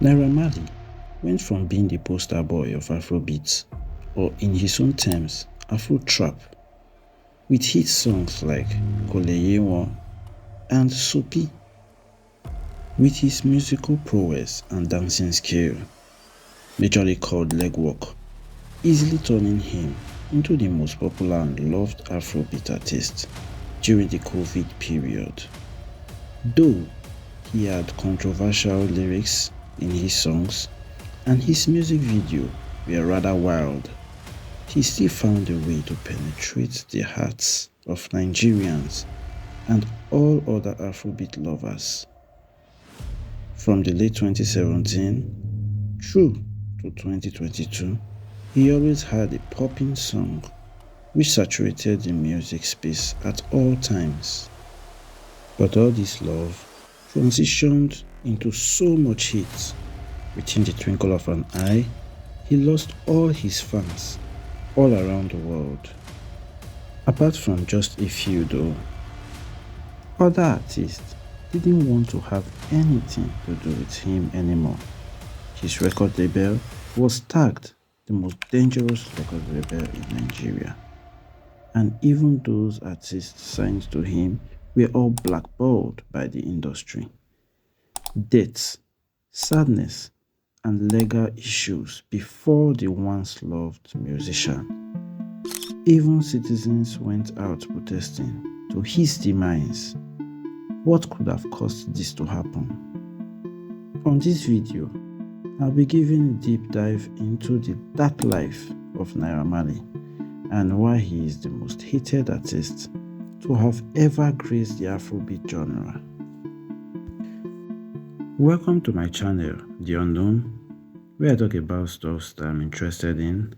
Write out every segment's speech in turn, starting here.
Naira Marley went from being the poster boy of Afrobeat, or in his own terms, Afro trap, with hit songs like Koleyewo and Sopi, with his musical prowess and dancing skill, majorly called legwork, easily turning him into the most popular and loved Afrobeat artist during the COVID period. Though he had controversial lyrics in his songs and his music video were rather wild, he still found a way to penetrate the hearts of Nigerians and all other Afrobeat lovers. From the late 2017 through to 2022, he always had a popping song which saturated the music space at all times. But all this love transitioned into so much hate. Within the twinkle of an eye, he lost all his fans all around the world. Apart from just a few though, other artists didn't want to have anything to do with him anymore. His record label was tagged the most dangerous record label in Nigeria. And even those artists signed to him were all blackballed by the industry. Deaths, sadness, and legal issues before the once loved musician. Even citizens went out protesting to his demise. What could have caused this to happen? On this video, I'll be giving a deep dive into the dark life of Naira Marley and why he is the most hated artist to have ever graced the Afrobeat genre. Welcome to my channel, The Unknown, where I talk about stuff that I'm interested in.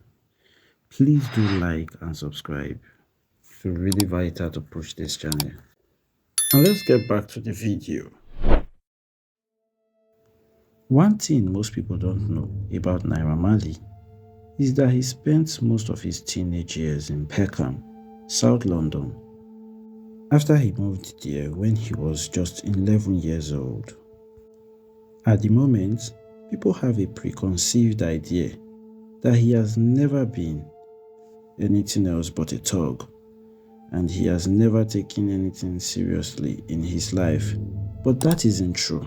Please do like and subscribe. It's really vital to push this channel. Now let's get back to the video. One thing most people don't know about Naira Marley is that he spent most of his teenage years in Peckham, South London, after he moved there when he was just 11 years old. At the moment, people have a preconceived idea that he has never been anything else but a thug, and he has never taken anything seriously in his life, but that isn't true.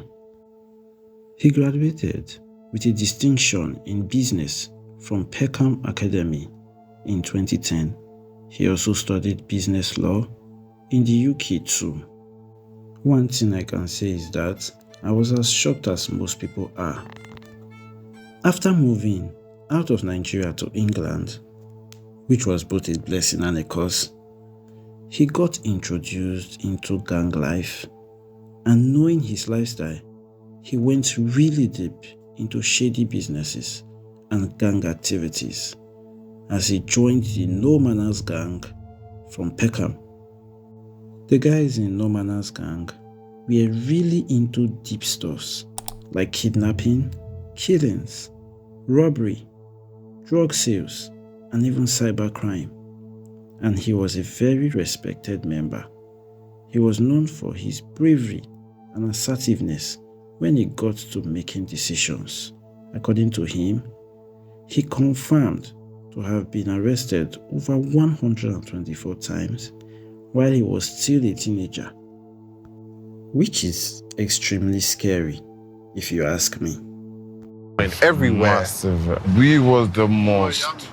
He graduated with a distinction in business from Peckham Academy in 2010. He also studied business law in the UK too. One thing I can say is that I was as shocked as most people are. After moving out of Nigeria to England, which was both a blessing and a curse, he got introduced into gang life, and knowing his lifestyle, he went really deep into shady businesses and gang activities as he joined the No Manners gang from Peckham. The guys in No Manners gang were really into deep stuffs like kidnapping, killings, robbery, drug sales, and even cybercrime. And he was a very respected member. He was known for his bravery and assertiveness when it got to making decisions. According to him, he confirmed to have been arrested over 124 times while he was still a teenager, which is extremely scary if you ask me. Everywhere. Massive. We was the most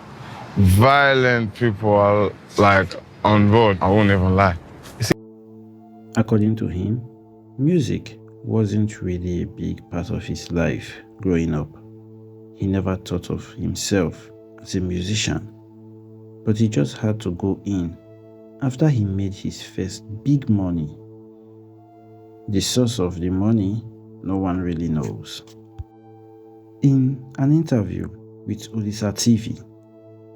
violent people like on road. I won't even lie. According to him, music wasn't really a big part of his life growing up. He never thought of himself as a musician, but he just had to go in after he made his first big money. The source of the money, no one really knows. In an interview with Olisa TV,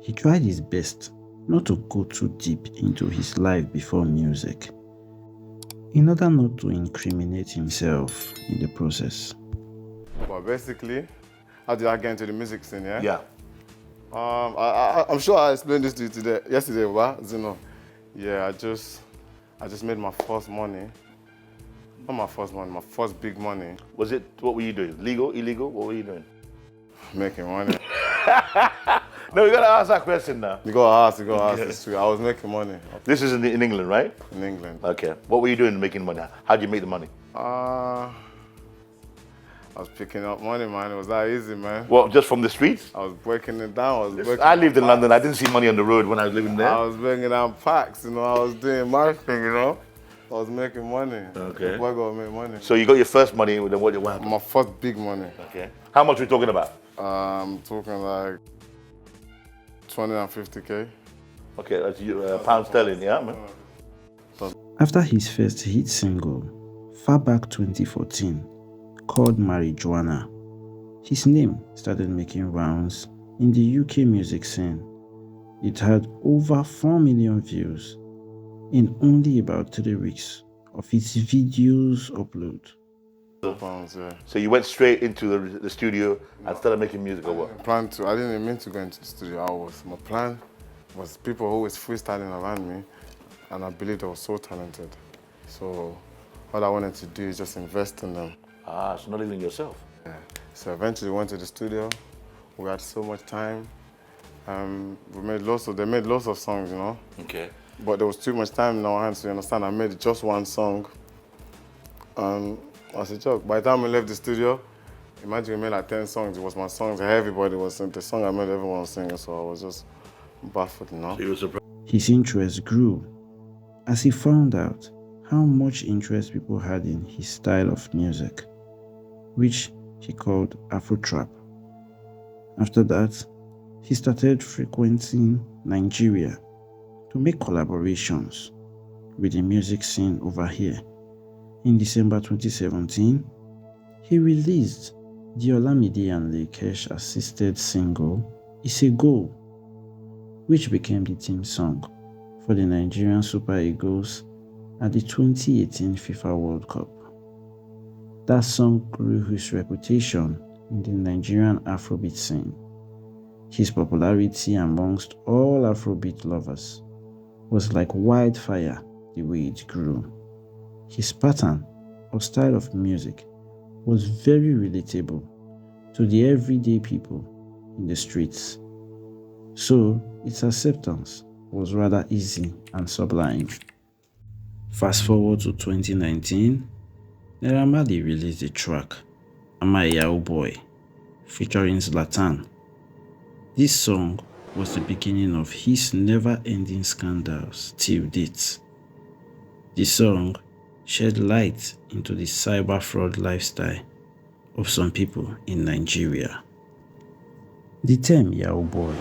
he tried his best not to go too deep into his life before music, in order not to incriminate himself in the process. Well, basically, how did I get into the music scene, yeah? Yeah. I'm sure I explained this to you yesterday, what? Yeah, I just made my first money Not my first money, my first big money. Was it, what were you doing? Legal, illegal? What were you doing? Making money. No, you gotta ask that question now. You gotta ask, it's true. I was making money This is in England, right? in England. Okay. What were you doing making money? How'd you make the money? I was picking up money, man. It was that easy, man. Well, just from the streets? I was breaking it down. I lived in London. I didn't see money on the road when I was living there. I was bringing down packs, you know. I was doing my thing, you know. I was making money. Okay. The boy gotta make money. So you got your first money, then what happened? My first big money. Okay. How much are we talking about? I'm talking like 250K. Okay, that's pound sterling, yeah, man. After his first hit single, far back 2014, called Marijuana, his name started making rounds in the UK music scene. It had over 4 million views in only about 3 weeks of its videos upload. Pounds, yeah. So you went straight into the studio and started making music or what? I didn't even mean to go into the studio. My plan was people always freestyling around me, and I believed I was so talented. So what I wanted to do is just invest in them. Ah, so not even yourself. Yeah. So eventually went to the studio. We had so much time. They made lots of songs, you know. Okay. But there was too much time in our hands, so you understand. I made just one song. As a joke, by the time we left the studio, imagine we made like 10 songs. It was my songs. Everybody was singing. The song I made, everyone was singing. So I was just baffled, you know. So you were surprised. His interest grew as he found out how much interest people had in his style of music, which he called Afro Trap. After that, he started frequenting Nigeria to make collaborations with the music scene over here. In December 2017, he released the Olamide and Lekesh assisted single It's a Goal, which became the theme song for the Nigerian Super Eagles at the 2018 FIFA World Cup. That song grew his reputation in the Nigerian Afrobeat scene. His popularity amongst all Afrobeat lovers was like wildfire the way it grew. His pattern or style of music was very relatable to the everyday people in the streets, so its acceptance was rather easy and sublime. Fast forward to 2019, Naira Marley released the track Am I a Yahoo Boy featuring Zlatan. This song was the beginning of his never-ending scandals till date. The song shed light into the cyber fraud lifestyle of some people in Nigeria. The term Yahoo Boy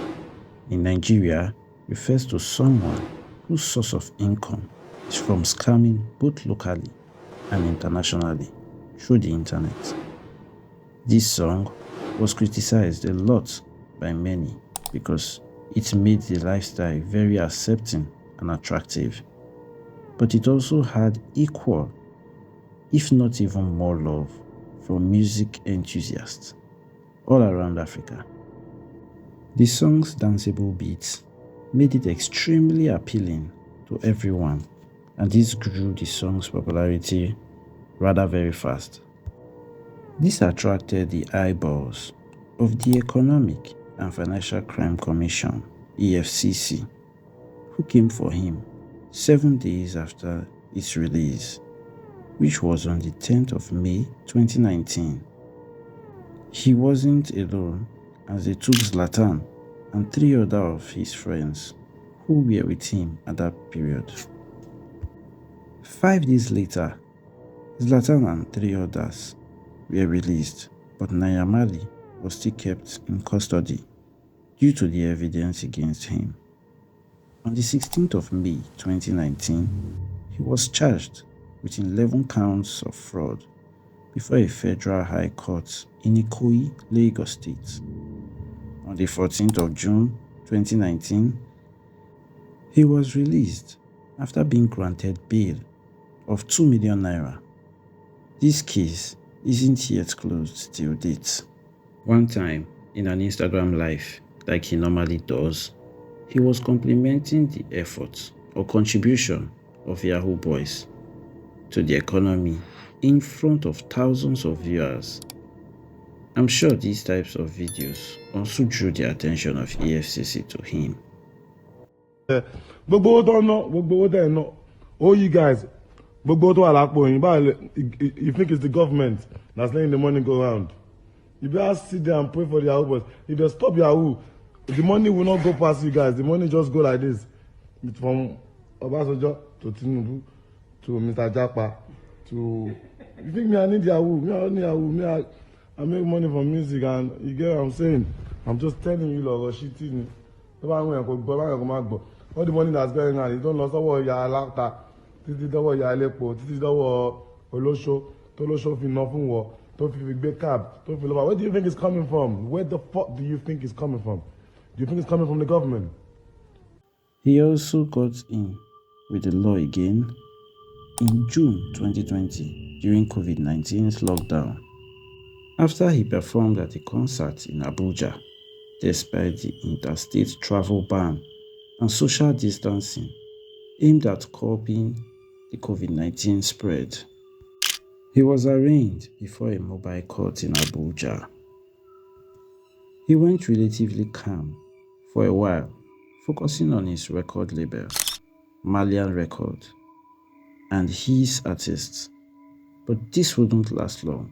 in Nigeria refers to someone whose source of income is from scamming both locally and internationally through the internet. This song was criticized a lot by many because it made the lifestyle very accepting and attractive. But it also had equal, if not even more love from music enthusiasts all around Africa. The song's danceable beats made it extremely appealing to everyone, and this grew the song's popularity rather very fast. This attracted the eyeballs of the Economic and Financial Crime Commission, EFCC, who came for him 7 days after its release, which was on the 10th of May 2019. He wasn't alone, as they took Zlatan and 3 other of his friends who were with him at that period. 5 days later, Zlatan and 3 others were released, but Naira Marley was still kept in custody due to the evidence against him. On the 16th of May 2019, he was charged with 11 counts of fraud before a federal high court in Ikoyi, Lagos State. On the 14th of June 2019, he was released after being granted bail of 2 million naira. This case isn't yet closed till date. One time, in an Instagram live, like he normally does, he was complimenting the efforts or contribution of Yahoo Boys to the economy in front of thousands of viewers. I'm sure these types of videos also drew the attention of EFCC to him. All you guys, you think it's the government that's letting the money go around. You better sit there and pray for the Yahoo boys. If they stop Yahoo, the money will not go past you guys. The money just go like this. From Obasanjo to Tinubu to Mr. Japa to... You think me I need Yahoo? Me I don't need Yahoo. I make money from music and you get what I'm saying? I'm just telling you, Lord, shitting. All the money that's going on, you don't know what you're allowed. Títí dọ́wọ́ ìyá ẹlẹ́pọ̀, títí dọ́wọ́ olóṣó, tó lóṣó fi ná fún wọ, tó fi gbé cab, tó fi lọ́wọ́. Where do you think it's coming from? Where the fuck do you think it's coming from? Do you think it's coming from the government? He also got in with the law again in June 2020 during COVID-19's lockdown, after he performed at a concert in Abuja despite the interstate travel ban and social distancing aimed at curbing the COVID-19 spread. He was arraigned before a mobile court in Abuja. He went relatively calm for a while, focusing on his record label, Marlian Record, and his artists. But this wouldn't last long,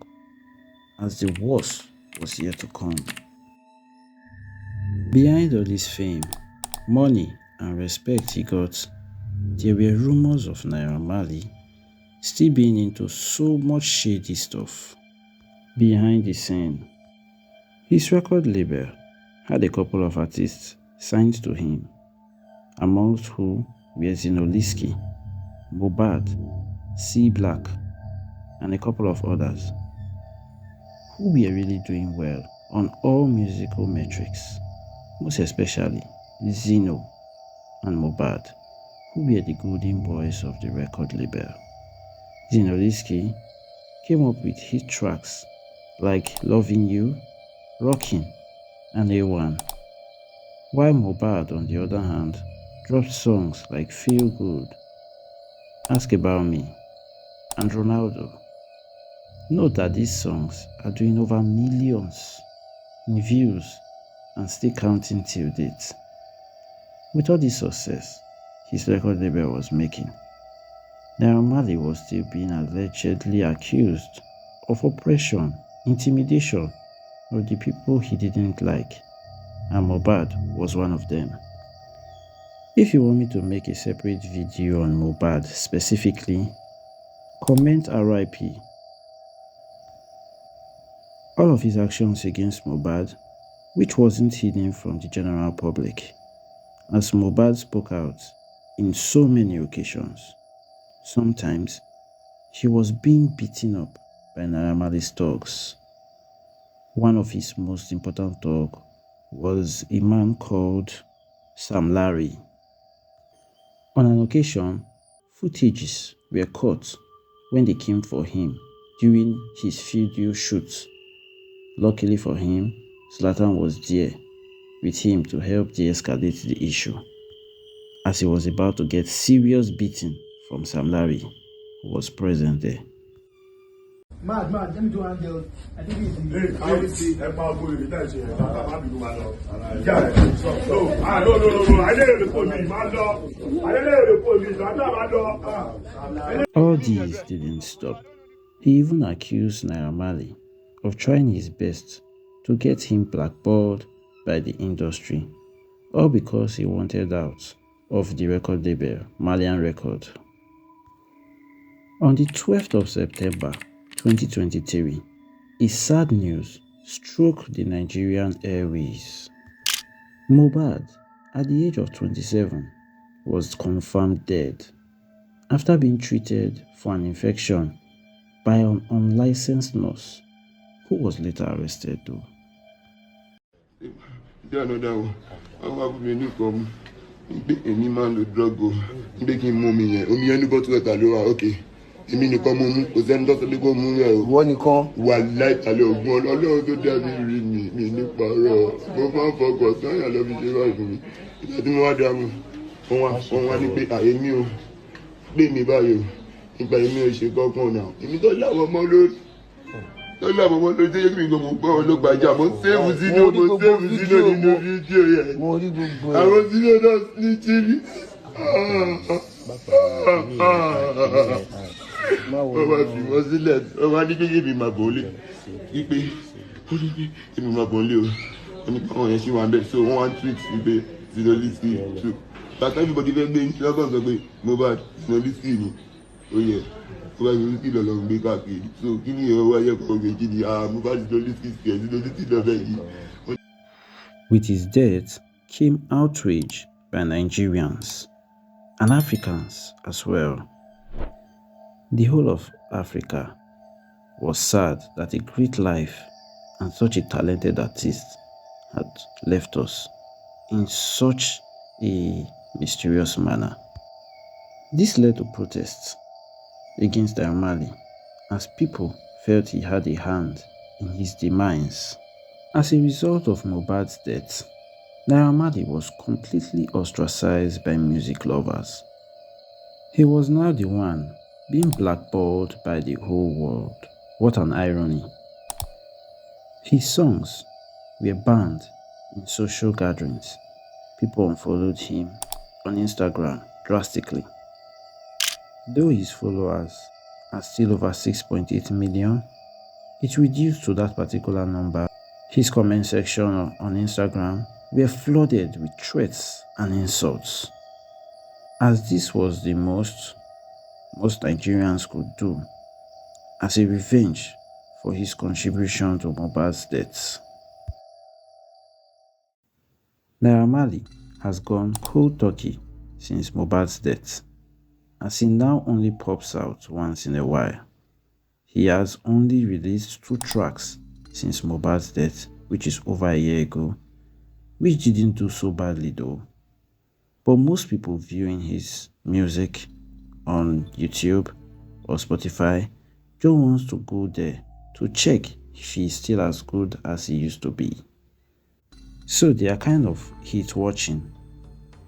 as the worst was yet to come. Behind all this fame, money, and respect he got, there were rumors of Naira Marley still being into so much shady stuff behind the scene. His record label had a couple of artists signed to him, amongst who were Zinoliski, Mohbad, C Black, and a couple of others, who were really doing well on all musical metrics, most especially Zino and Mohbad, who were the golden boys of the record label. Zinoliski came up with hit tracks like Loving You, Rockin', and A1, while Mohbad, on the other hand, dropped songs like Feel Good, Ask About Me, and Ronaldo. Note that these songs are doing over millions in views and still counting till date. With all this success his record label was making, Naira Marley was still being allegedly accused of oppression, intimidation of the people he didn't like, and Mohbad was one of them. If you want me to make a separate video on Mohbad specifically, comment RIP. All of his actions against Mohbad, which wasn't hidden from the general public, as Mohbad spoke out in so many occasions. Sometimes, he was being beaten up by Naira Marley's thugs. One of his most important thugs was a man called Sam Larry. On an occasion, footages were caught when they came for him during his video shoot. Luckily for him, Zlatan was there with him to help de-escalate the issue, as he was about to get serious beating from Sam Larry, who was present there. Mad, let me do angel. I think it's no. All these didn't stop. He even accused Naira Marley of trying his best to get him blackballed by the industry, all because he wanted out of the record label Marlian Record. On the 12th of September 2023, a sad news struck the Nigerian airways. Mohbad, at the age of 27, was confirmed dead after being treated for an infection by an unlicensed nurse, who was later arrested though. Èmi máa ń lo drug o nígbà kí n mú omi yẹn ní bọ́tù ẹ̀ta ló wà ókè èmi nìkan mo mú kò sẹ́ni tó sọ pé kó mú yẹn o. Wọ́n nìkan. Wà láìpàlẹ̀ ògùn ọlọ́run tó dábí rí mi nípa ọ̀rọ̀ mo máa ń fọkàn tán yà lọ́ fi ṣe báyìí fún mi ìgbà tí mo wá dá mu wọ́n wá ní pé àyèmí o pé mi báyìí o nígbà èmi ò ṣe kankan náà èmi tó láwọn ọmọ lórí tó láwọn ọmọ lórí tó yẹ kí mi gbọ́ mo gbọ́ ọlọ́gbàjà mo sẹ́ẹ̀fù sínú nínú fídíò yẹn àwọn sínú náà ní jírí. wọ́n wá fi wọ́n sílẹ̀ wọ́n wá ní kékeré mi máa bọ̀ ọ́ lé wípé ó ní pé èmi máa bọ̀ ọ́ lé o wọ́n ní káwọn yẹn ṣì wà ń bẹ̀ so wọ́n wá ń tweet wípé sinolisi too bàtà everybody fẹ́ gbé lọ́kàn sọ pé Mohbad sinolisi ni ó yẹ Mohbad sinolisi lọ́lọ́ gbé káàkiri so kí ni ìyẹn wáyé kan gbé kí ni Mohbad sinolisi tiẹ̀ sinolisi lọ́fẹ̀ yìí. With his death came outrage by Nigerians and Africans as well. The whole of Africa was sad that a great life and such a talented artist had left us in such a mysterious manner. This led to protests against Naira Marley as people felt he had a hand in his demise. As a result of Mohbad's death, Naira Marley was completely ostracized by music lovers. He was now the one being blackballed by the whole world. What an irony. His songs were banned in social gatherings. People unfollowed him on Instagram drastically. Though his followers are still over 6.8 million, it reduced to that particular number. His comment section on Instagram were flooded with threats and insults, as this was the most Nigerians could do as a revenge for his contribution to Mohbad's death. Naira Marley has gone cold turkey since Mohbad's death, as he now only pops out once in a while. He has only released 2 tracks since Mohbad's death, which is over a year ago, which didn't do so badly though. But most people viewing his music on YouTube or Spotify just wants to go there to check if he's still as good as he used to be. So they are kind of hit watching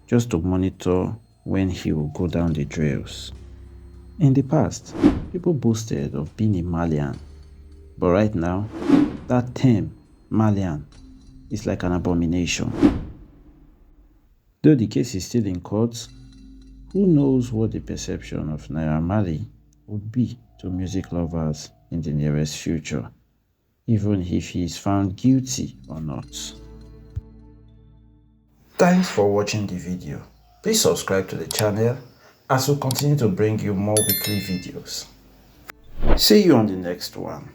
just to monitor when he will go down the trails. In the past, people boasted of being a Marlian, but right now, that term, Marlian, is like an abomination. Though the case is still in court, who knows what the perception of Naira Marley would be to music lovers in the nearest future, even if he is found guilty or not. Thanks for watching the video. Please subscribe to the channel as we continue to bring you more weekly videos. See you on the next one.